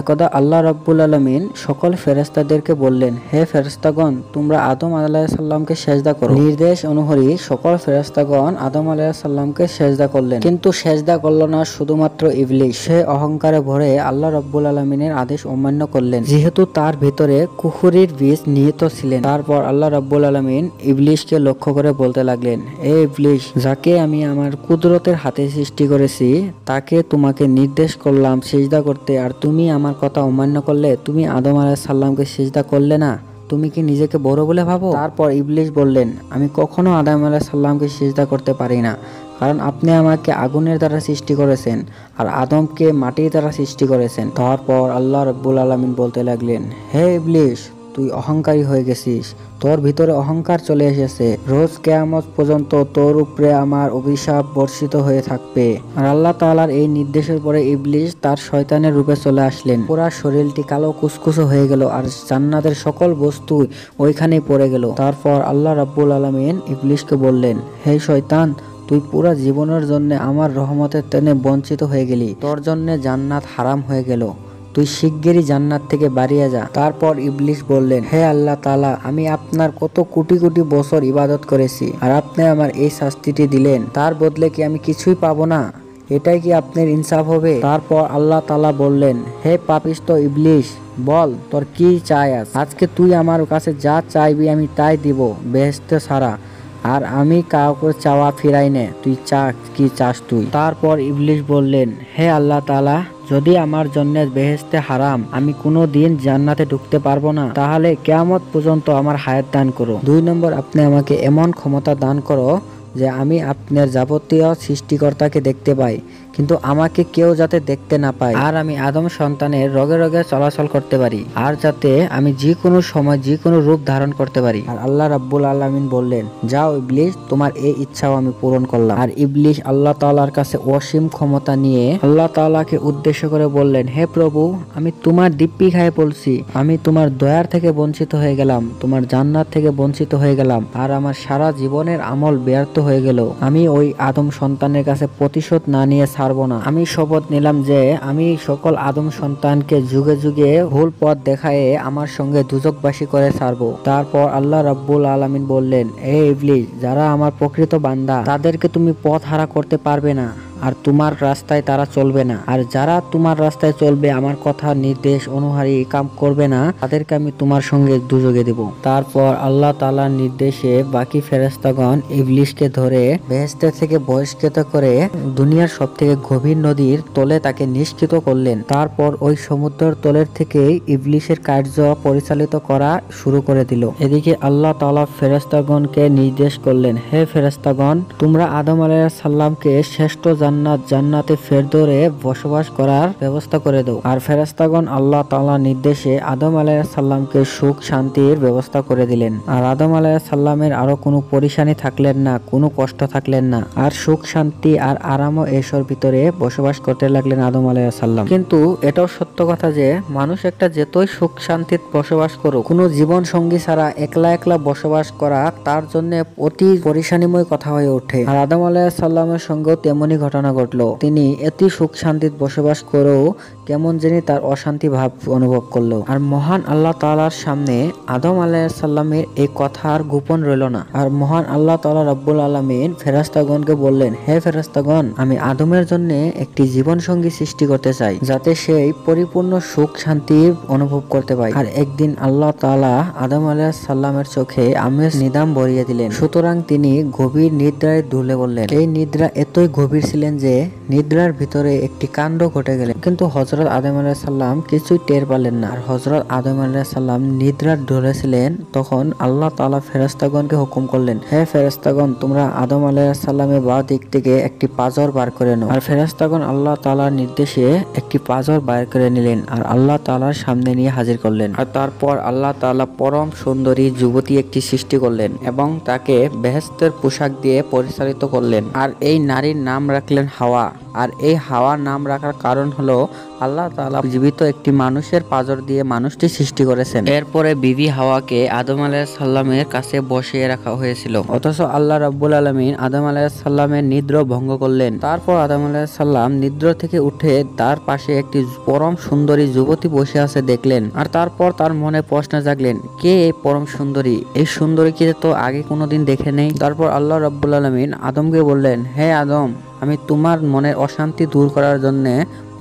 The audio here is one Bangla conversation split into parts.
একদা আল্লাহ রাব্বুল আলামিন সকল ফেরেশতাদেরকে বললেন, হে ফেরেশতাগণ, তোমরা আদম আলাইহিস সালামকে সেজদা করো। নির্দেশ অনুযায়ী সকল ফেরেশতাগণ আদম আলাইহিস সালামকে সেজদা করলেন, কিন্তু সেজদা করল না শুধুমাত্র ইবলিস। সে অহংকারে ভরে আল্লাহ রাব্বুল আলামিনের আদেশ অমান্য করলেন, যেহেতু তার ভিতরে কুফরির বীজ নিহিত ছিলেন। তারপর আল্লাহ রাব্বুল আলামিন ইবলিসকে লক্ষ্য করে বলতে লাগলেন, হে ইবলিস, যাকে আমি আমার কুদরতের হাতে সৃষ্টি করেছি তাকে তোমাকে নির্দেশ করলাম সিজদা করতে, আর তুমি আমার কথা অমান্য করলে। তুমি আদম আলাইহিস সালামকে সিজদা করলে না, তুমি কি নিজেকে বড় বলে ভাবো? তারপর ইবলিস বললেন, আমি কখনো আদম আলাইহিস সালামকে সিজদা করতে পারি না, কারণ আপনি আমাকে আগুনের দ্বারা সৃষ্টি করেছেন আর আদমকে মাটির দ্বারা সৃষ্টি করেছেন। তারপর আল্লাহ রাব্বুল আলামিন বলতে লাগলেন, হে ইবলিস, তুই অহংকারী হয়ে গেছিস, তোর ভিতরে অহংকার চলে এসেছে। রোজ কিয়ামত পর্যন্ত তোর উপরে আমার অভিশাপ বর্ষিত হয়ে থাকবে। আর আল্লাহ তাআলার এই নির্দেশের পরে ইবলিস তার শয়তানের রূপে চলে আসলেন। পুরা শরীরটি কালো কুচকুচো হয়ে গেল আর জান্নাতের সকল বস্তু ওইখানেই পড়ে গেল। তারপর আল্লাহ রাব্বুল আলামিন ইবলিসকে বললেন, হে শয়তান, তুই পুরা জীবনের জন্য আমার রহমতের টেনে বঞ্চিত হয়ে গেলি, তোর জন্য জান্নাত হারাম হয়ে গেল, তুই শিগগিরই জান্নাত থেকে বাড়িয়ে যা। তারপর ইবলিস বললেন, হে আল্লাহ তাআলা, আমি আপনার কত কোটি কোটি বছর ইবাদত করেছি আর আপনি আমার এই শাস্তিটি দিলেন, তার বদলে কি আমি কিছুই পাবো না? এটাই কি আপনার ইনসাফ হবে? তারপর আল্লাহ তাআলা বললেন, হে পাপিষ্ঠ ইবলিস, বল তোর কি চাই? আজকে তুই আমার কাছে যা চাইবি আমি তাই দিব, বেহেশত ছাড়া। আর আমি কাউকে চাওয়া ফিরাই নে, তুই কি চাস তুই? তারপর ইবলিস বললেন, হে আল্লাহ তাআলা, যদি আমার জন্য বেহেশতে হারাম, আমি কোনো দিন জান্নাতে ঢুকতে পারবো না, তাহলে কিয়ামত পর্যন্ত আমার হায়াত দান করো। 2 নম্বর, আপনি আমাকে এমন ক্ষমতা দান করো যে আমি আপনার যাবতীয় সৃষ্টিকর্তাকে দেখতে পাই, কিন্তু আমাকে কেউ যাতে দেখতে না পায়, আর আমি আদম সন্তানের রগে রগে চলাচল করতে পারি, আর যাতে আমি যে কোনো সময় যে কোনো রূপ ধারণ করতে পারি। আর আল্লাহ রাব্বুল আলামিন বললেন, যাও ইবলিস, তোমার এই ইচ্ছাও আমি পূরণ করলাম। আর ইবলিস আল্লাহ তাআলার কাছে অসীম ক্ষমতা নিয়ে আল্লাহ তাআলাকে উদ্দেশ্য করে বললেন, হে প্রভু, আমি তোমার দিব্যি খায় বলছি, আমি তোমার দয়ার থেকে বঞ্চিত হয়ে গেলাম, তোমার জান্নাত থেকে বঞ্চিত হয়ে গেলাম, আর আমার সারা জীবনের আমল ব্যর্থ হয়ে গেল। আমি ওই আদম সন্তানের কাছে প্রতিশোধ না নিয়ে ছাড়বো না। আমি শপথ নিলাম যে আমি সকল আদম সন্তানকে যুগে যুগে ভুল পথ দেখায়ে আমার সঙ্গে দুজকবাসী করে ছাড়বো। তারপর আল্লাহ রাব্বুল আলামিন বললেন, হে ইবলিস, যারা আমার প্রকৃত বান্দা তাদেরকে তুমি পথ হারা করতে পারবে না, আর তোমার রাস্তায় তারা চলবে না। আর যারা তোমার রাস্তায় চলবে, আমার কথা নির্দেশ অনুসারী কাম করবে না, তাদেরকে আমি তোমার সঙ্গে দুজকে দেব। তারপর আল্লাহ তাআলার নির্দেশে বাকি ফেরেশতাগণ ইবলিসকে ধরে বেহেশত থেকে বহিষ্কৃত করে দুনিয়ার সবথেকে গভীর নদীর তলে তাকে নিষ্কৃত করলেন। তারপর ওই সমুদ্রের তলের থেকে ইবলিসের কার্য পরিচালিত করা শুরু করে দিল। এদিকে আল্লাহ তাআলা ফেরেশতাগণকে নির্দেশ করলেন, হে ফেরেশতাগণ, তোমরা আদম আলাইহিস সালামকে শ্রেষ্ঠ জান্নাতে ফেরদৌসে বসবাস করার ব্যবস্থা করে দাও। আর ফেরেশতাগণ আল্লাহ তাআলার নির্দেশে আদম আলাইহিস সালামকে সুখ শান্তির ব্যবস্থা করে দিলেন। আর আদম আলাইহিস সালামের আরো কোনো পরেশানি থাকলেন না, কোনো কষ্ট থাকলেন না, আর সুখ শান্তি আর আরামও এসর ভিতরে বসবাস করতে লাগলেন আদম আলাইহিস সালাম। কিন্তু এটাও সত্য কথা যে মানুষ একটা যেতই সুখ শান্তিতে বসবাস করুক, কোনো জীবন সঙ্গী ছাড়া একলা একলা বসবাস করা তার জন্য অতি পরেশানিময় কথা হয়ে ওঠে। আর আদম আলাইহিস সালামের সঙ্গেও তেমনই ঘটনা ঘটলো। তিনি এতি সুখ শান্তিতে বসবাস করেও কেমন জানি তার অশান্তি ভাব অনুভব করলো। আর মহান আল্লাহ তাআলার সামনে আদম আলাইহিস সালামের এই কথা আর গোপন রইল না। আর মহান আল্লাহ তাআলা রাব্বুল আলামিন ফেরেশতাগণকে বললেন, হে ফেরেশতাগণ, আমি আদমের জন্য একটি জীবন সঙ্গী সৃষ্টি করতে চাই, যাতে সেই পরিপূর্ণ সুখ শান্তি অনুভব করতে পারে। আর একদিন আল্লাহ তাআলা আদম আলাইহিস সালামের চোখে আমেজ নিদাম ভরিয়ে দিলেন। সুতরাং তিনি গভীর নিদ্রায় ঢুলে পড়লেন। এই নিদ্রা এতই গভীর ছিলেন যে নিদ্রার ভিতরে একটি কাণ্ড ঘটে গেল, কিন্তু হযরত আদম আলাইহিস সালাম কিছুই টের পেলেন না। আর হযরত আদম আলাইহিস সালাম নিদ্রার ঢুলে ছিলেন, তখন আল্লাহ তাআলা ফেরেশতাগণকে হুকুম করলেন, হে ফেরেশতাগণ, তোমরা আদম আলাইহিস সালামের বাঁ দিক থেকে একটি পাঁজর বার করে নাও। আর ফেরেশতাগণ আল্লাহ তাআলার নির্দেশে একটি পাঁজর বার করে নিলেন আর আল্লাহ তাআলার সামনে নিয়ে হাজির করলেন। আর তারপর আল্লাহ তাআলা পরম সুন্দরী যুবতী একটি সৃষ্টি করলেন এবং তাকে বেহেশতের পোশাক দিয়ে পরিচালিত করলেন। আর এই নারীর নাম রাখলেন হাওয়া। আর এই হাওয়ার নাম রাখার কারণ হলো আল্লাহ তাআলা জীবিত একটি মানুষের পাঁজর দিয়ে মানুষটি সৃষ্টি করেছেন। এরপরে বিবি হাওয়াকে আদম আলাইহিস সালামের কাছে বসিয়ে রাখা হয়েছিল, অথচ আল্লাহ রাব্বুল আলামিন আদম আলাইহিস সালামের নিদ্রা ভঙ্গ করলেন। তারপর আদম আলাইহিস সালাম নিদ্রা থেকে উঠে তার পাশে একটি পরম সুন্দরী যুবতী বসে আছে দেখলেন। আর তারপর তার মনে প্রশ্ন জাগলেন, কে এই পরম সুন্দরী? এই সুন্দরীকে তো আগে কোনোদিন দেখে নেই। তারপর আল্লাহ রাব্বুল আলামিন আদমকে বললেন, হে আদম, আমি তোমার মনের অশান্তি দূর করার জন্য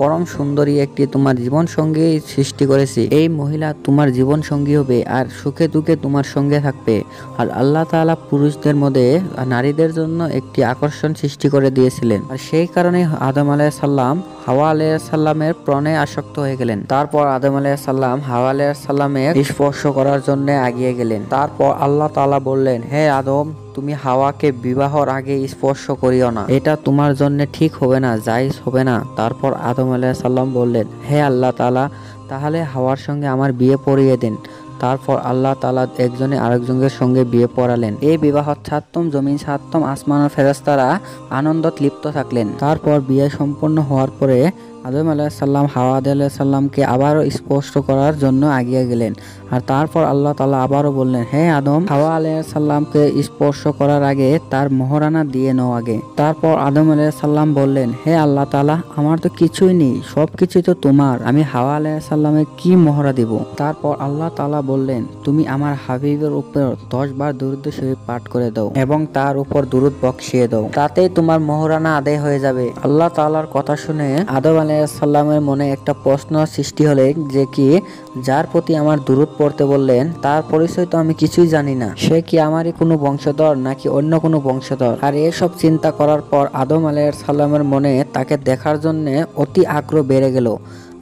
পরম সুন্দরী একটি তোমার জীবন সঙ্গী সৃষ্টি করেছি। এই মহিলা তোমার জীবন সঙ্গী হবে আর সুখে দুঃখে তোমার সঙ্গে থাকবে। আর আল্লাহ তাআলা পুরুষদের মধ্যে নারীদের জন্য একটি আকর্ষণ সৃষ্টি করে দিয়েছিলেন। আর সেই কারণে আদম আলাইহিস সালাম হাওয়া আলাইহিস সালামের প্রাণে আসক্ত হয়ে গেলেন। তারপর আদম আলাইহিস সালাম হাওয়া আলাইহিস সালামের স্পর্শ করার জন্য এগিয়ে গেলেন। তারপর আল্লাহ তাআলা বললেন, হে আদম, তুমি হাওয়াকে বিবাহর আগে স্পর্শ করিও না, এটা তোমার জন্য ঠিক হবে না, জায়েজ হবে না। তারপর আদম আলাইহিস সালাম বললেন, হে আল্লাহ তাআলা, তাহলে হাওয়ার সঙ্গে আমার বিয়ে পড়িয়ে দিন। তারপর আল্লাহ তাআলা একজনে আরেকজনের সঙ্গে বিয়ে পড়ালেন। এই বিবাহ ছাড়তম জমিন ছাড়তম আসমান ও ফেরেশতারা আনন্দত লিপ্ত থাকলেন। তারপর বিয়ে সম্পন্ন হওয়ার পরে আদম আলাইহিস সালাম হাওয়া আলাইহিস সালামকে আবারও স্পর্শ করার জন্য এগিয়ে গেলেন। আর তারপর আল্লাহ তাআলা আবারও বললেন, হে আদম, হাওয়া আলাইহিস সালামকে স্পর্শ করার আগে তার মোহরানা দিয়ে নাও আগে। তারপর আদম আলাইহিস সালাম বললেন, হে আল্লাহ তাআলা, আমার তো কিছুই নেই, সবকিছু তো তোমার, আমি হাওয়া আলাইহিস সালামের কি মোহরা দিব? তারপর আল্লাহ তাআলা বললেন, তুমি আমার হাবিবের উপর 10 বার দুরূদ শরীফ পাঠ করে দাও এবং তার উপর দুরূদ বকশিয়ে দাও, তাতেই তোমার মোহরানা আদায় হয়ে যাবে। আল্লাহ তাআলার কথা শুনে আদম আলাইহিস সালামের মনে একটা প্রশ্ন সৃষ্টি হলে যে কি যার প্রতি আমার দুরূদ পড়তে বললেন তার পরিচয় তো আমি কিছুই জানি না, সে কি আমারই কোনো বংশধর নাকি অন্য কোনো বংশধর? আর এসব চিন্তা করার পর আদম আলাইহিস সালামের মনে তাকে দেখার জন্য অতি আগ্রহ বেড়ে গেল।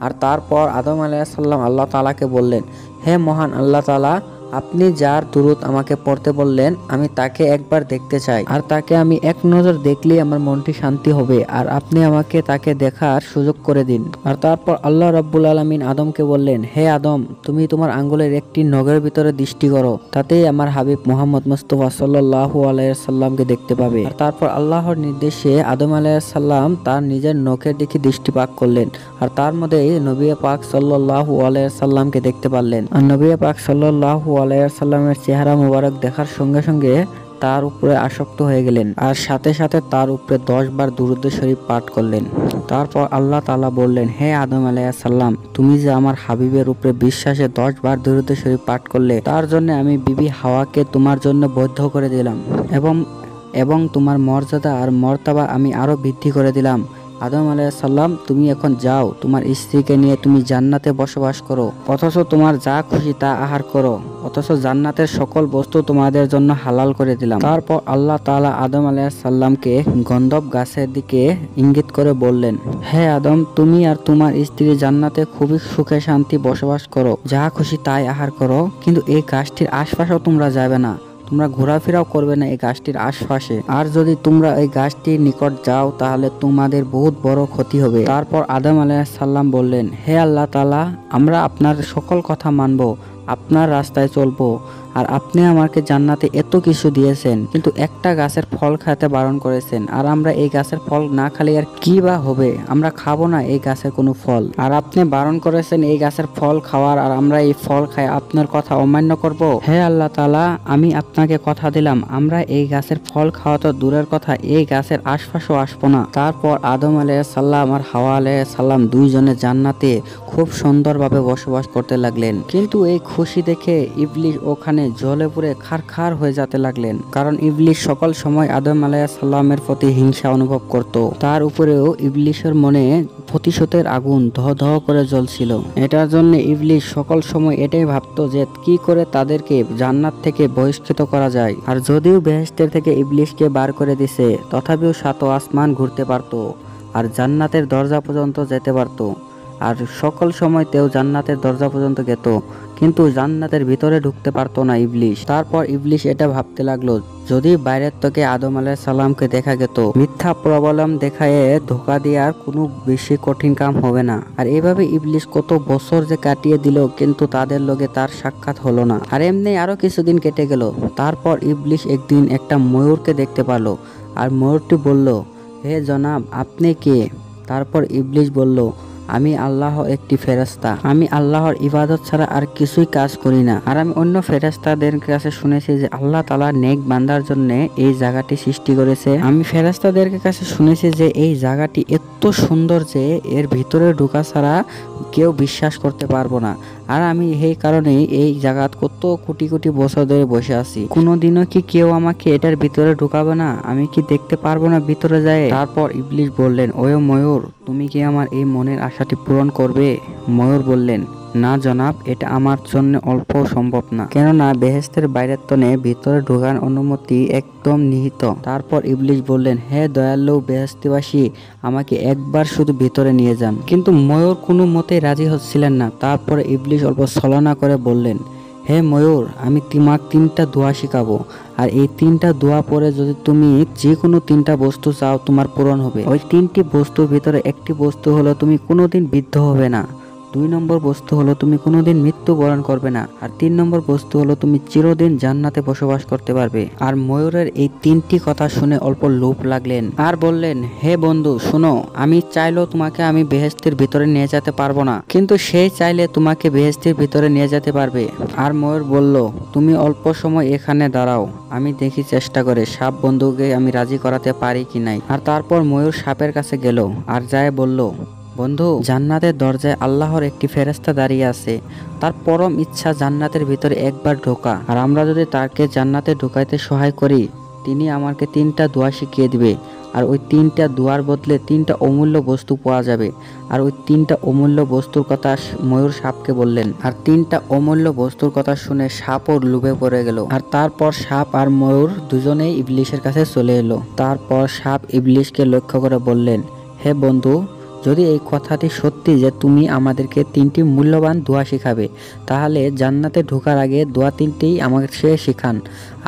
আর তারপর আদম আলাইহিস সালাম আল্লাহ তাআলাকে বললেন, হে মহান আল্লাহ তাআলা, আপনি যার দুরূদ আমাকে পড়তে বললেন আমি তাকে একবার দেখতে চাই, আর তাকে আমি এক নজর দেখলেই আমার মনটি শান্তি হবে, আর আপনি আমাকে তাকে দেখার সুযোগ করে দিন। আর তারপর আল্লাহ রাব্বুল আলামিন আদমকে বললেন, হে আদম, তুমি তোমার আঙ্গুলের একটি নখের ভিতরে দৃষ্টি করো, তাতেই আমার হাবিব মুহাম্মদ মুস্তাফা সাল্লাল্লাহু আলাইহি সাল্লামকে দেখতে পাবে। আর তারপর আল্লাহর নির্দেশে আদম আলাইহিস সালাম তার নিজের নখের দিকে দৃষ্টিপাত করলেন, আর তার মধ্যে নবী পাক সাল্লাল্লাহু আলাইহি সাল্লামকে দেখতে পারলেন। আর নবী পাক সাল্লাল্লাহু আলাইহি সাল্লামের চেহারা মুবারক দেখার সঙ্গে সঙ্গে তার উপরে আসক্ত হয়ে গেলেন, আর সাথে সাথে তার উপরে 10 বার দুরূদ শরীফ পাঠ করলেন। তারপর আল্লাহ তাআলা বললেন, হে আদম আলাইহিস সালাম, তুমি যে আমার হাবিবের উপরে বিশ্বাসে 10 বার দুরূদ শরীফ পাঠ করলে, তার জন্য আমি বিবি হাওয়াকে তোমার জন্য বৈধ করে দিলাম এবং তোমার মর্যাদা আর মর্তবা আমি আরো বৃদ্ধি করে দিলাম। আদম আলাইহিস সালাম, তুমি এখন যাও, তোমার স্ত্রীকে নিয়ে তুমি জান্নাতে বসবাস করো, অথচ তোমার যা খুশি তা আহার করো, অথচ জান্নাতের সকল বস্তু তোমাদের জন্য হালাল করে দিলাম। তারপর আল্লাহ তাআলা আদম আলাইহিস সালামকে গন্ধব গাছের দিকে ইঙ্গিত করে বললেন, হে আদম, তুমি আর তোমার স্ত্রী জান্নাতে খুবই সুখে শান্তি বসবাস করো, যা খুশি তাই আহার করো, কিন্তু এই গাছটির আশপাশেও তোমরা যাবে না, তোমরা ঘোরাফেরাও করবে না এই গাছটির আশপাশে, আর যদি তোমরা এই গাছটির নিকট যাও তাহলে তোমাদের বহুত বড় ক্ষতি হবে। তারপর আদম আলাইহিস সালাম বললেন, হে আল্লাহ তাআলা, আমরা আপনার সকল কথা মানব, আপনার রাস্তায় চলবো, আর আপনি আমাকে জান্নাতে এত কিছু দিয়েছেন, কিন্তু একটা গাছের ফল খেতে বারণ করেছেন, আর আমরা এই গাছের ফল না খেলে আর কি বা হবে, আমরা খাবো না এই গাছের কোনো ফল, আর আপনি বারণ করেছেন এই গাছের ফল খাওয়ার, আর আমরা এই ফল খাই আপনার কথা অমান্য করব? হে আল্লাহ তাআলা, আমি আপনাকে কথা দিলাম আমরা এই গাছের ফল খাওয়া তো দূরের কথা, এই গাছের আশপাশেও আসবো না। তারপর আদম আলাইহিস সালাম আর হাওয়া আলাইহিস সালাম দুইজনে জান্নাতে খুব সুন্দরভাবে বসবাস করতে লাগলেন। কিন্তু এই খুশি দেখে ইবলিস ওখানে জ্বলে পুড়ে খারখার হয়ে যেতে লাগলেন, কারণ ইবলিস সকল সময় আদম আলাইহিস সালামের প্রতি হিংসা অনুভব করত। তার উপরেও ইবলিসের মনে প্রতিশোধের আগুন ধহ ধহ করে জ্বলছিল। এটার জন্য ইবলিস সকল সময় এটাই ভাবতো যে কি করে তাদেরকে জান্নাত থেকে বহিষ্কৃত করা যায়। আর যদিও বেহেশতের থেকে ইবলিসকে বার করে দিছে, তথাপিও সাত আসমান ঘুরতে পারতো আর জান্নাতের দরজা পর্যন্ত যেতে পারতো, আর সকল সময় তেও জান্নাতের দরজা পর্যন্ত যেত, কিন্তু জান্নাতের ভিতরে ঢুকতে পারতো না ইবলিস। তারপর ইবলিস এটা ভাবতে লাগলো, যদি বাইরের থেকে আদম আলাইহিস সালামকে দেখা যেত, মিথ্যা প্রবলম দেখায় ধোকা দেওয়ার কোনো বেশি কঠিন কাম হবে না। আর এভাবে ইবলিস কত বছর যে কাটিয়ে দিল, কিন্তু তাদের লগে তার সাক্ষাৎ হলো না। আর এমনি আরো কিছুদিন কেটে গেল। তারপর ইবলিস একদিন একটা ময়ূরকে দেখতে পেল, আর ময়ূরটি বলল, হে জনাব, আপনি কে? তারপর ইবলিশ বলল, আমি আল্লাহর একটি ফেরেশতা, আমি আল্লাহর ইবাদত ছাড়া আর কিছুই কাজ করি না। আর আমি অন্য ফেরেশতাদের কাছে শুনেছি যে আল্লাহ তাআলা নেক বান্দার জন্য এই জায়গাটি সৃষ্টি করেছে। আমি ফেরেশতাদের কাছে শুনেছি যে এই জায়গাটি এত সুন্দর যে এর ভিতরে ঢোকা ছাড়া কেউ বিশ্বাস করতে পারবো না। আর আমি এই কারণেই এই জায়গা কত কোটি কোটি বছর ধরে বসে আছি, কোনোদিনও কি কেউ আমাকে এটার ভিতরে ঢুকাবে না? আমি কি দেখতে পারবো না ভিতরে যায়? তারপর ইবলিশ বললেন, ওয়ে ময়ূর, তুমি কি আমার এই মনের আশাটি পূরণ করবে? ময়ূর বললেন, না জনাব, এটা আমার জন্য অল্প সম্ভব না, কেননা বেহেশতের বাইরের তনে ভিতরে ঢোকার অনুমতি একদম নিহিত। তারপর ইবলিশ বললেন, হে দয়ালু বেহেশতিবাসী, আমাকে একবার শুধু ভিতরে নিয়ে যান। কিন্তু ময়ূর কোনো মতেই রাজি হচ্ছিলেন না। তারপরে ইবলিশ অল্প ছলনা করে বললেন, হে ময়ূর, আমি তোমাকে 3টা দোয়া শিখাবো, আর এই 3টা দোয়া পরে যদি তুমি যে কোনো 3টা বস্তু চাও তোমার পূরণ হবে। ওই 3টি বস্তুর ভিতরে একটি বস্তু হলো তুমি কোনোদিন বৃদ্ধ হবে না, 2 নম্বর বস্তু হলো তুমি কোনোদিন মৃত্যুবরণ করবে না, আর 3 নম্বর বস্তু হলো তুমি চিরদিন জান্নাতে বসবাস করতে পারবে। আর ময়ূরের এই 3টি কথা শুনে অল্প লোভ লাগলেন আর বললেন, হে বন্ধু শোনো, আমি চাইলেও তোমাকে আমি বেহেশতের ভিতরে নিয়ে যেতে পারবো না, কিন্তু সে চাইলে তোমাকে বেহেশতের ভিতরে নিয়ে যেতে পারবে। আর ময়ূর বলল, তুমি অল্প সময় এখানে দাঁড়াও, আমি দেখি চেষ্টা করে সাপ বন্ধুকে আমি রাজি করাতে পারি কি নাই। আর তারপর ময়ূর সাপের কাছে গেল আর যায় বলল, বন্ধু, জান্নাতের দরজায় আল্লাহর একটি ফেরেশতা দাঁড়িয়ে আছে, তার পরম ইচ্ছা জান্নাতের ভিতরে একবার ঢোকা, আর আমরা যদি তাকে জান্নাতে ঢোকাইতে সহায় করি, তিনি আমাকে 3টা দোয়া শিখিয়ে দিবে, আর ওই 3টা দোয়ার বদলে 3টা অমূল্য বস্তু পাওয়া যাবে। আর ওই 3টা অমূল্য বস্তুর কথা ময়ূর সাপকে বললেন। আর 3টা অমূল্য বস্তুর কথা শুনে সাপও লোভে পড়ে গেল। আর তারপর সাপ আর ময়ূর দুজনেই ইবলিশের কাছে চলে এলো। তারপর সাপ ইবলিশকে লক্ষ্য করে বললেন, হে বন্ধু, যদি এই কথাটি সত্যি যে তুমি আমাদেরকে 3টি মূল্যবান দোয়া শিখাবে, তাহলে জান্নাতে ঢোকার আগে দোয়া 3টি আমাকে শিখান,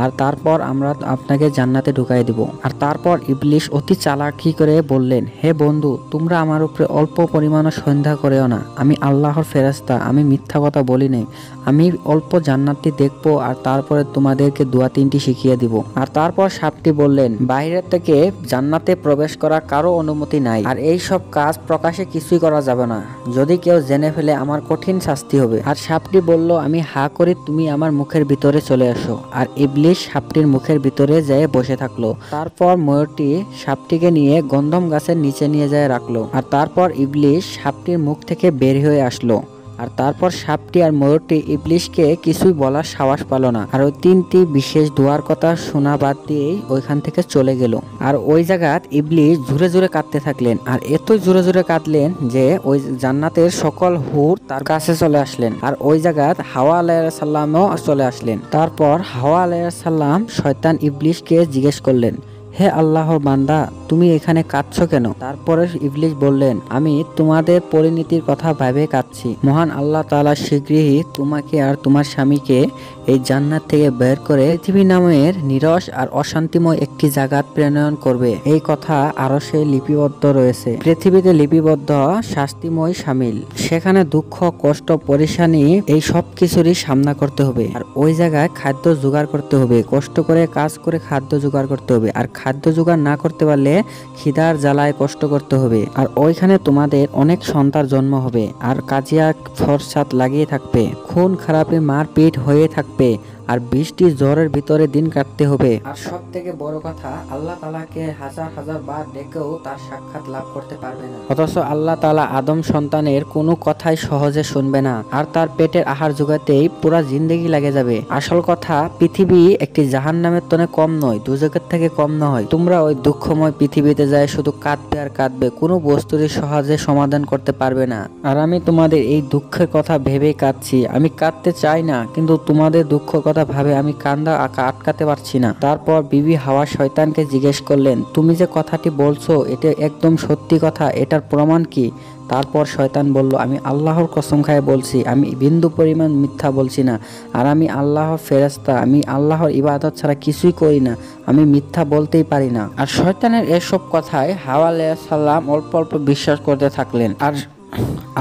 আর তারপর আমরা আপনাকে জান্নাতে ঢুকাই দেব। আর তারপর ইবলিশ অতি চালাকি করে বললেন, হে বন্ধু, তোমরা আমার উপরে অল্প পরিমাণও সন্দেহ করেও না, আমি আল্লাহর ফেরেশতা, আমি মিথ্যা কথা বলি নাই, আমি অল্প জান্নাতটি দেখবো আর তারপরে তোমাদেরকে দোয়া 3টি শিখিয়ে দিব। আর তারপর সাপটি বললেন, বাইরের থেকে জান্নাতে প্রবেশ করা কারো অনুমতি নাই, আর এই সব কাজ প্রকাশে কিছুই করা যাবে না, যদি কেউ জেনে ফেলে আমার কঠিন শাস্তি হবে। আর সাপটি বলল, আমি হা করি, তুমি আমার মুখের ভিতরে চলে আসো। আর ইবলিশ সাপটির মুখের ভিতরে যেয়ে বসে থাকলো। তারপর ময়ূরটি সাপটিকে নিয়ে গন্ধম গাছের নিচে নিয়ে যায় রাখলো। আর তারপর ইবলিশ সাপটির মুখ থেকে বের হয়ে আসলো। আর তারপর সাপটি আর ময়ূরটি ইবলিশকে কিছুই বলার সাহস পেল না। আর ওই 3টি বিশেষ দোয়ার কথা শোনা বাদ দিয়েই ওইখান থেকে চলে গেল। আর ওই জায়গাত ইবলিশ জোরে জোরে কাঁদতে থাকলেন, আর এতই জোরে জোরে কাঁদলেন যে ওই জান্নাতের সকল হুর তার কাছে চলে আসলেন। আর ওই জায়গাত হাওয়া আলাইহিস সালামও চলে আসলেন। তারপর হাওয়া আলাইহিস সালাম শয়তান ইবলিশকে জিজ্ঞেস করলেন, হে আল্লাহর বান্দা, তুমি এখানে কাঁদছো কেন? তারপরে ইবলিশ বললেন, আমি তোমাদের পরিণতির কথা ভেবে কাঁদছি। মহান আল্লাহ তাআলা শীঘ্রই তোমাকে আর তোমার স্বামীকে এই জান্নাত থেকে বের করে পৃথিবী নামের নিরস আর অশান্তিময় একটি জায়গা প্রেরণ করবে। এই কথা আরশে লিপিবদ্ধ রয়েছে। পৃথিবীতে লিপিবদ্ধ শাস্তিময় শামিল, সেখানে দুঃখ, কষ্ট, পরেশানি এই সব কিছুরই সামনা করতে হবে। আর ওই জায়গায় খাদ্য জোগাড় করতে হবে, কষ্ট করে কাজ করে খাদ্য জোগাড় করতে হবে। আর খাদ্য জোগাড় না করতে পারলে খিদার জ্বালায় কষ্ট করতে হবে। আর ওইখানে তোমাদের অনেক সন্তান জন্ম হবে, আর কাজিয়া ফরসাদ লাগিয়ে থাকবে, খুন খারাপি মারপিট হয়ে থাকবে, আর বৃষ্টি জ্বরের ভিতরে দিন কাটতে হবে। আর সব থেকে বড় কথা, আল্লাহ তাআলাকে হাজার হাজার বার ডেকেও তার সাক্ষাৎ লাভ করতে পারবে না। অথচ আল্লাহ তাআলা আদম সন্তানের কোনো কথাই সহজে শুনবে না, আর তার পেটের আহার জোগাতেই পুরা জিন্দেগি লাগে যাবে। আসল কথা, পৃথিবী একটি জাহান্নামের তনে কম নয়, দুজকের থেকে কম নয়। তোমরা ওই দুঃখময় পৃথিবীতে যায় শুধু কাঁদবে আর কাঁদবে, কোনো বস্তুরই সহজে সমাধান করতে পারবে না। আর আমি তোমাদের এই দুঃখের কথা ভেবেই কাঁদছি। আমি কাঁদতে চাই না, কিন্তু তোমাদের দুঃখের কথা ভাবে আমি কান্দা আটকাতে পারছি না। তারপর বিবি হাওয়া শয়তানকে জিজ্ঞেস করলেন, তুমি যে কথাটি বলছো এটা একদম সত্যি কথা, এটার প্রমাণ কি? তারপর শয়তান বলল, আমি আল্লাহর কসম খায় বলছি, আমি বিন্দু পরিমাণ মিথ্যা বলছি না, আর আমি আল্লাহর ফেরেশতা, আমি আল্লাহর ইবাদত ছাড়া কিছুই করি না, আমি মিথ্যা বলতেই পারি না। আর শয়তানের এসব কথায় হাওয়া আলাইহিস সালাম অল্প অল্প বিশ্বাস করতে থাকলেন।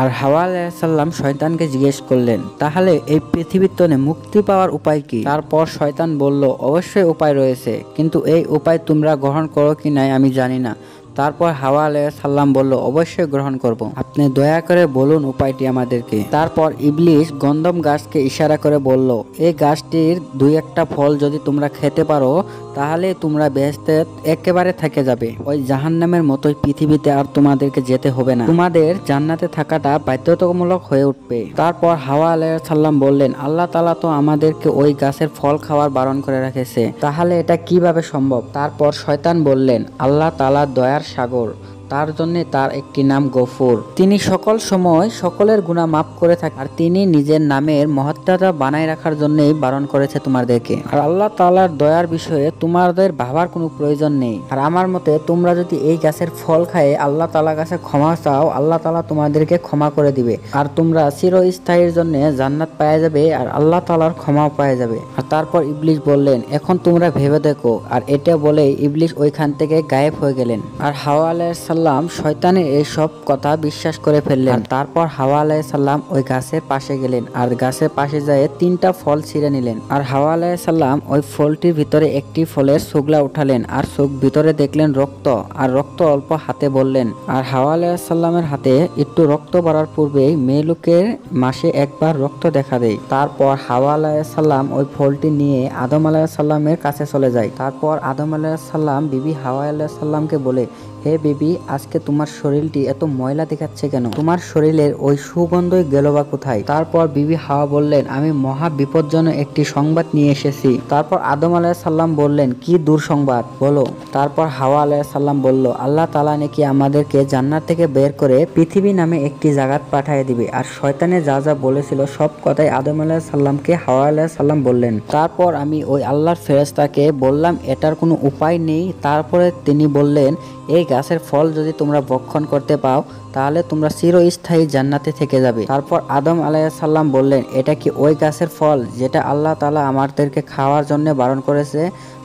আর হাওয়া আলাইহিস সালাম শয়তানকে জিজ্ঞেস করলেন, তাহলে এই পৃথিবীর তনে মুক্তি পাওয়ার উপায় কি? তারপর শয়তান বলল, অবশ্যই উপায় রয়েছে, কিন্তু এই উপায় তোমরা গ্রহণ করো কি নাই আমি জানি না। তারপর হাওয়া আলাইহিসসালাম বলল, অবশ্যই গ্রহণ করব, আপনি দয়া করে বলুন উপায়টি আমাদেরকে। তারপর ইবলিশ গন্ধম গাছকে ইশারা করে বলল, এই গাছটির দুই একটা ফল যদি তোমরা খেতে পারো তাহলে তোমরা বেহেশতে একেবারে থেকে যাবে। ওই জাহান্নামের মতোই পৃথিবীতে আর তোমাদেরকে যেতে হবে না, তোমাদের জান্নাতে থাকাটা বাধ্যতামূলক হয়ে উঠবে। তারপর হাওয়া আলাইহিসসালাম বললেন, আল্লাহ তাআলা তো আমাদেরকে ওই গাছের ফল খাওয়ার বারণ করে রেখেছে, তাহলে এটা কিভাবে সম্ভব? তারপর শয়তান বললেন, আল্লাহ তাআলা দয়ার সাগর, তার জন্য তার একটি নাম গফুর, তিনি সকল সময় সকলের গুনাহ মাফ করে থাকেন, আর তিনি নিজের নামের মহত্বতা বানায় রাখার জন্যই বারণ করেছে তোমাদেরকে। আর আল্লাহ তাআলার দয়ার বিষয়ে তোমাদের ভাবার কোনো প্রয়োজন নেই। আর আমার মতে তোমরা যদি এই গাছের ফল খায় আল্লাহ তাআলার কাছে ক্ষমা চাও, আল্লাহ তাআলা তোমাদেরকে ক্ষমা করে দিবে, আর তোমরা চিরস্থায়ীর জন্য জান্নাত পেয়ে যাবে, আর আল্লাহ তাআলার ক্ষমাও পেয়ে যাবে। আর তারপর ইবলিশ বললেন, এখন তোমরা ভেবে দেখো। আর এটা বলে ইবলিশ ওইখান থেকে গায়েব হয়ে গেলেন। আর হাওয়া আলাইহিসসালাম শয়তানের এইসব কথা বিশ্বাস করে ফেললেন। তারপর হাওয়া আলাইহিসসালাম ওই গাছের পাশে গেলেন, আর গাছের পাশে যায় তিনটা ফল ছিঁড়ে নিলেন। আর হাওয়া আলাইহিসসালাম ওই ফলটির ভিতরে একটি ফলের ছোগলা উঠালেন, আর চোখ ভিতরে দেখলেন রক্ত, আর রক্ত অল্প হাতে বললেন। আর হাওয়া আলাইহিসসালামের হাতে একটু রক্ত বাড়ার পূর্বেই মেয়ে লোকের মাসে একবার রক্ত দেখা দেয়। তারপর হাওয়া আলাইহিসসালাম ওই ফলটি নিয়ে আদম আলাইহিসসালামের কাছে চলে যায়। তারপর আদম আলাইহিসসালাম বিবি হাওয়া আলাইহিসসালামকে বলে, হে বিবি, আজকে তোমার শরীরটি এত ময়লা দেখাচ্ছে কেন? তোমার শরীরের ওই সুগন্ধই গেল বা কোথায়? তারপর বিবি হাওয়া বললেন, আমি মহা বিপজ্জনক একটি সংবাদ নিয়ে এসেছি। তারপর আদম আলাইহিসসালাম বললেন, কি দুঃসংবাদ বলো। তারপর হাওয়া আলাইহিসসালাম বলল, আল্লাহ তাআলা নাকি আমাদেরকে জান্নাত থেকে বের করে পৃথিবী নামে একটি জায়গায় পাঠিয়ে দিবে। আর শয়তানে যা যা বলেছিল সব কথাই আদম আলাইহিসসালামকে হাওয়া আলাইহিসসালাম বললেন। তারপর আমি ওই আল্লাহর ফেরেশতাকে বললাম, এটার কোনো উপায় নেই? তারপরে তিনি বললেন, এই গাছের ফল যদি তোমরা ভক্ষণ করতে পাও তাহলে তোমরা চিরস্থায়ী জান্নাতে থেকে যাবে। তারপর আদম আলাইহিসসালাম বললেন, এটা কি ওই গাছের ফল যেটা আল্লাহ তাআলা আমাদেরকে খাওয়ার জন্য বারণ করেছে?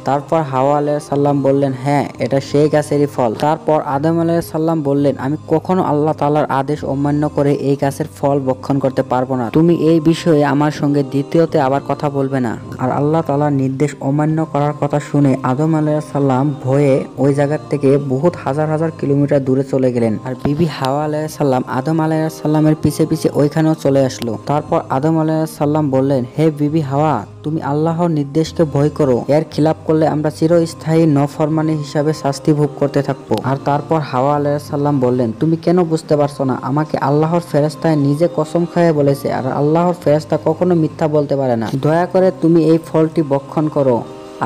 তারপর হাওয়া আলাইহিসসালাম বললেন, হ্যাঁ, এটা সেই গাছেরই ফল। তারপর আদম আলাইহিসসালাম বললেন, আমি কখনো আল্লাহ তাআলার আদেশ অমান্য করে এই গাছের ফল ভক্ষণ করতে পারবো না, তুমি এই বিষয়ে আমার সঙ্গে দ্বিতীয়তে আবার কথা বলবে না। আর আল্লাহ তাআলার নির্দেশ অমান্য করার কথা শুনে আদম আলাইহিসসালাম ভয়ে ওই জায়গা থেকে বহুত হাজার হাজার কিলোমিটার দূরে চলে গেলেন। আর বিবি হাওয়া আলাইহিসসালাম আদম আলাইহিসসালামের পিছে পিছে ওইখানেও চলে আসলো। তারপর আদম আলাইহিসসালাম বললেন, হে বিবি হাওয়া, তুমি আল্লাহর নির্দেশকে ভয় করো, এর খিলাফ করলে আমরা চিরস্থায়ী নফরমানি হিসাবে শাস্তি ভোগ করতে থাকবো। আর তারপর হাওয়া আলাইহিসসালাম বললেন, তুমি কেন বুঝতে পারছো না? আমাকে আল্লাহর ফেরেশতায় নিজে কসম খাইয়ে বলেছে, আর আল্লাহর ফেরেশতা কখনো মিথ্যা বলতে পারে না, দয়া করে তুমি এই ফলটি ভক্ষণ করো।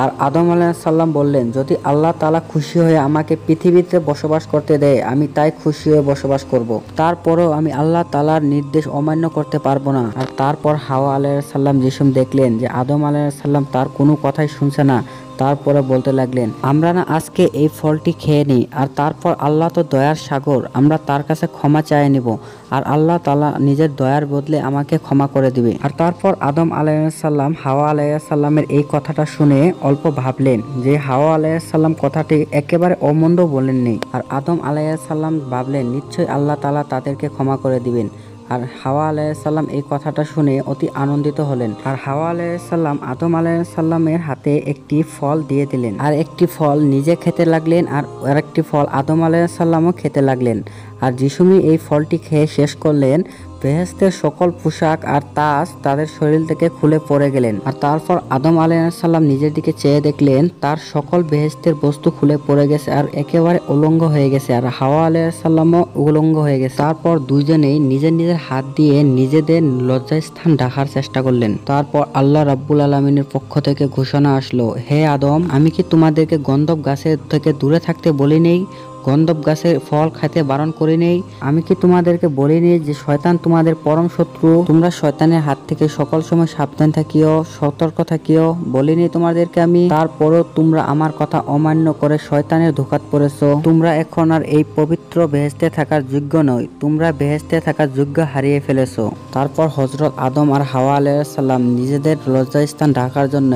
আর আদম আলাইহিসসালাম বললেন, যদি আল্লাহ তাআলা খুশি হয়ে আমাকে পৃথিবীতে বসবাস করতে দেয় আমি তাই খুশি হয়ে বসবাস করব, তারপরেও আমি আল্লাহ তাআলার নির্দেশ অমান্য করতে পারবো না। আর তারপর হাওয়া আলাইহিসসালাম যেসব দেখলেন যে আদম আলাইহিসসালাম তার কোনো কথাই শুনছে না, তারপরে বলতে লাগলেন, আমরা না আজকে এই ফলটি খেয়ে নিই, আর তারপর আল্লাহ তো দয়ার সাগর, আমরা তার কাছে ক্ষমা চেয়ে নিব, আর আল্লাহ তাআলা নিজের দয়ার বদলে আমাকে ক্ষমা করে দিবে। আর তারপর আদম আলাইহিসসালাম হাওয়া আলাইহিসসালামের এই কথাটা শুনে অল্প ভাবলেন যে হাওয়া আলাইহিসসালাম কথাটি একেবারে অমন্দ বলেননি। আর আদম আলাইহিসসালাম ভাবলেন, নিশ্চয়ই আল্লাহ তাআলা তাদেরকে ক্ষমা করে দিবেন। আর হাওয়া আলাইহিসসালাম এই কথাটা শুনে অতি আনন্দিত হলেন। আর হাওয়া আলাইহিসসালাম আদম আলাইহিসসালামের হাতে একটি ফল দিয়ে দিলেন, আর একটি ফল নিজে খেতে লাগলেন, আর আরেকটি ফল আদম আলাইহিসসালামও খেতে লাগলেন। আর যিশুমি এই ফলটি খেয়ে শেষ করলেন, বেহেশতের সকল পোশাক আর তাজ তাদের শরীর থেকে খুলে পড়ে গেলেন। আর তারপর আদম আলাইহিসসালাম নিজের দিকে চেয়ে দেখলেন তার সকল বেহেশতের বস্তু খুলে পড়ে গেছে আর একেবারে উলঙ্গ হয়ে গেছে, আর হাওয়া আলাইহিসসালামও উলঙ্গ হয়ে গেছে। তারপর দুইজনেই নিজের নিজের হাত দিয়ে নিজেদের লজ্জাস্থান ঢাকার চেষ্টা করলেন। তারপর আল্লাহ রাব্বুল আলামিনের পক্ষ থেকে ঘোষণা আসলো, হে আদম, আমি কি তোমাদেরকে গন্ধব গাছের থেকে দূরে থাকতে বলি নেই? গন্ধব গাছের ফল খাইতে বারণ করে নেই? আমি কি তোমাদেরকে বলিনি যে শয়তান তোমাদের পরম শত্রু? তোমরা শয়তানের হাত থেকে সকল সময় সাবধান থাকিও, সতর্ক থাকিও, বলিনি তোমাদেরকে আমি? তারপরও তোমরা আমার কথা অমান্য করে শয়তানের ধোঁকাত পড়েছো। তোমরা এখন আর এই পবিত্র বেহেশতে থাকার যোগ্য নয়, তোমরা বেহেশতে থাকার যোগ্য হারিয়ে ফেলেছো। তারপর হযরত আদম আর হাওয়া আলাইহিসসালাম নিজেদের লজ্জাস্থান ঢাকার জন্য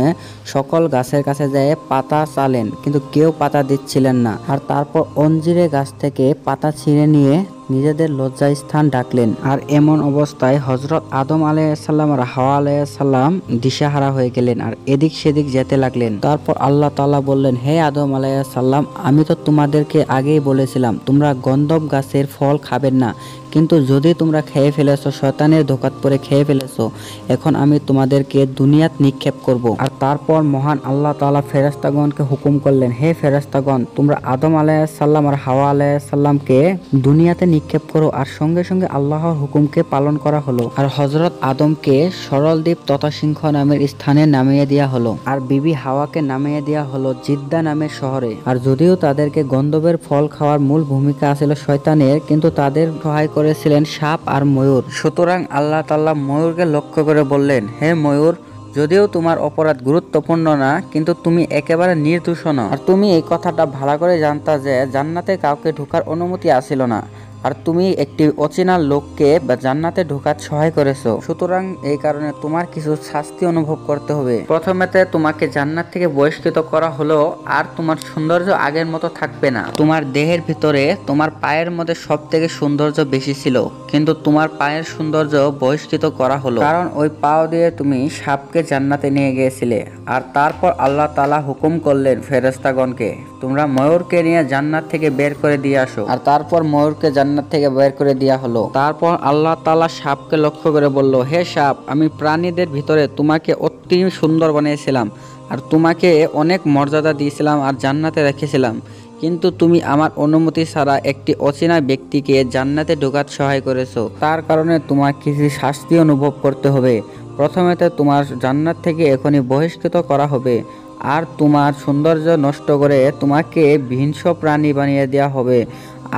সকল গাছের কাছে যেয়ে পাতা চালেন, কিন্তু কেউ পাতা দিচ্ছিলেন না। আর তারপর অঞ্জিরে গাছ থেকে পাতা ছিঁড়ে নিয়ে নিজেদের লজ্জাস্থান ডাকলেন। আর এমন অবস্থায় হযরত আদম আলাইহিসসালাম আর হাওয়া আলাইহিসসালাম দিশাহারা হয়ে গেলেন আর এদিক সেদিক যেতে লাগলেন। তারপর আল্লাহ তাআলা বললেন, হে আদম আলাইহিসসালাম, আমি তো তোমাদেরকে আগেই বলেছিলাম তোমরা গন্ধব গাছের ফল খাবেন না, কিন্তু যদি তোমরা খেয়ে ফেলেছো, শয়তানের ধোঁকাত পড়ে খেয়ে ফেলেছো, এখন আমি তোমাদেরকে দুনিয়াত নিক্ষেপ করব। আর তারপর মহান আল্লাহ তাআলা ফেরেশতাগণকে হুকুম করলেন, হে ফেরেশতাগণ, তোমরা আদম আলাইহিসসালাম আর হাওয়া আলাইহিসসালামকে দুনিয়াতে নিক্ষেপ করো। আর সঙ্গে সঙ্গে আল্লাহর হুকুমকে পালন করা হলো। আর হযরত আদমকে সরলদ্বীপ তথা সিংহ নামের স্থানে নামিয়ে দেওয়া হলো আর বিবি হাওয়াকে নামিয়ে দেওয়া হলো জিদ্দা নামের শহরে। আর যদিও তাদেরকে গন্ধবের ফল খাওয়ার মূল ভূমিকা ছিল শয়তানের, কিন্তু তাদের সহায় করেছিলেন সাপ আর ময়ূর। সুতরাং আল্লাহ তাআলা ময়ূরকে লক্ষ্য করে বললেন, হে ময়ূর, যদিও তোমার অপরাধ গুরুত্বপূর্ণ না, কিন্তু তুমি একেবারে নির্দোষ না। আর তুমি এই কথাটা ভালো করে জানতা যে জান্নাতে কাউকে ঢোকার অনুমতি আসিল না, আর তুমি একটি অচেনা লোককে বা জান্নাতে ঢোকার সহায় করেছো। সুতরাং এই কারণে তোমার কিছু শাস্তি অনুভব করতে হবে। প্রথমেতে তোমাকে জান্নাত থেকে বহিষ্কৃত করা হলো, আর তোমার সৌন্দর্য আগের মতো থাকবে না। তোমার দেহের ভিতরে তোমার পায়ের মধ্যে সব থেকে সৌন্দর্য বেশি ছিল, কিন্তু তোমার পায়ের সৌন্দর্য বহিষ্কৃত করা হলো, কারণ ওই পাও দিয়ে তুমি সাপকে জান্নাতে নিয়ে গিয়েছিলে। আর তারপর আল্লাহ তাআলা হুকুম করলেন ফেরেশতাগণকে, তোমরা ময়ূরকে নিয়ে জান্নাত থেকে বের করে দিয়ে আসো। আর তারপর ময়ূরকে জান্নাত থেকে বের করে দেওয়া হলো। তারপর আল্লাহ তাআলা সাপকে লক্ষ্য করে বলল, হে সাপ, আমি প্রাণীদের ভিতরে তোমাকে অতি সুন্দর বানিয়েছিলাম আর তোমাকে অনেক মর্যাদা দিয়েছিলাম আর জান্নাতে রেখেছিলাম, কিন্তু তুমি আমার অনুমতি ছাড়া একটি অচেনা ব্যক্তিকে জান্নাতে ঢোকার সহায় করেছো। তার কারণে তোমার কিছু শাস্তি অনুভব করতে হবে। প্রথমেতে তোমার জান্নাত থেকে এখনই বহিষ্কৃত করা হবে, আর তোমার সৌন্দর্য নষ্ট করে তোমাকে হিংস্র প্রাণী বানিয়ে দেওয়া হবে।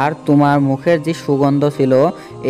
আর তোমার মুখের যে সুগন্ধ ছিল,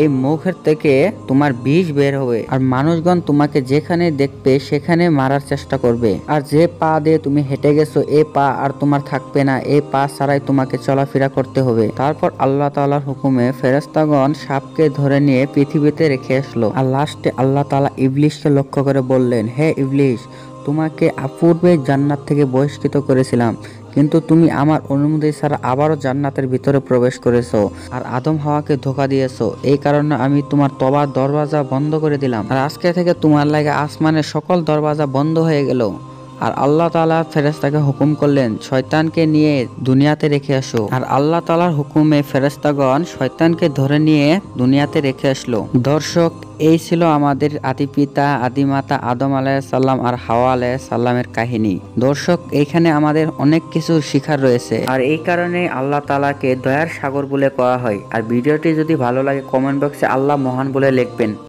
এই মুখের থেকে তোমার বিষ বের হবে, আর মানুষগণ তোমাকে যেখানে দেখবে সেখানে মারার চেষ্টা করবে। আর যে পা দিয়ে তুমি হেঁটে গেছো, এই পা আর তোমার থাকবে না, এই পা ছাড়াই তোমাকে চলাফেরা করতে হবে। তারপর আল্লাহ তাআলার হুকুমে ফেরেশতাগণ সাপকে ধরে নিয়ে পৃথিবীতে রেখে আসলো। আর লাস্টে আল্লাহ তাআলা ইবলিশকে লক্ষ্য করে বললেন, হে ইবলিশ, তোমাকে পূর্বে জান্নাত থেকে বহিষ্কৃত করেছিলাম, কিন্তু তুমি আমার অনুমতি ছাড়া আবারও জান্নাতের ভিতরে প্রবেশ করেছো আর আদম হাওয়াকে ধোঁকা দিয়েছো। এই কারণে আমি তোমার তবার দরওয়াজা বন্ধ করে দিলাম, আর আজকে থেকে তোমার লাগে আসমানের সকল দরওয়াজা বন্ধ হয়ে গেল। আর আল্লাহ তাআলা ফেরেশতাকে হুকুম করলেন, শয়তানকে নিয়ে দুনিয়াতে রেখে আসো। আর আল্লাহ তাআলার হুকুমে ফেরেশতাগণ শয়তানকে ধরে নিয়ে দুনিয়াতে রেখে আসলো। দর্শক, এই ছিল আমাদের আদি পিতা আদি মাতা আদম আলাইহিসসালাম আর হাওয়া আলাইহিসসালামের কাহিনী। দর্শক, এইখানে আমাদের অনেক কিছু শিখার রয়েছে, আর এই কারণে আল্লাহ তাআলাকে দয়ার সাগর বলে করা হয়। আর ভিডিওটি যদি ভালো লাগে কমেন্ট বক্সে আল্লাহ মহান বলে লিখবেন।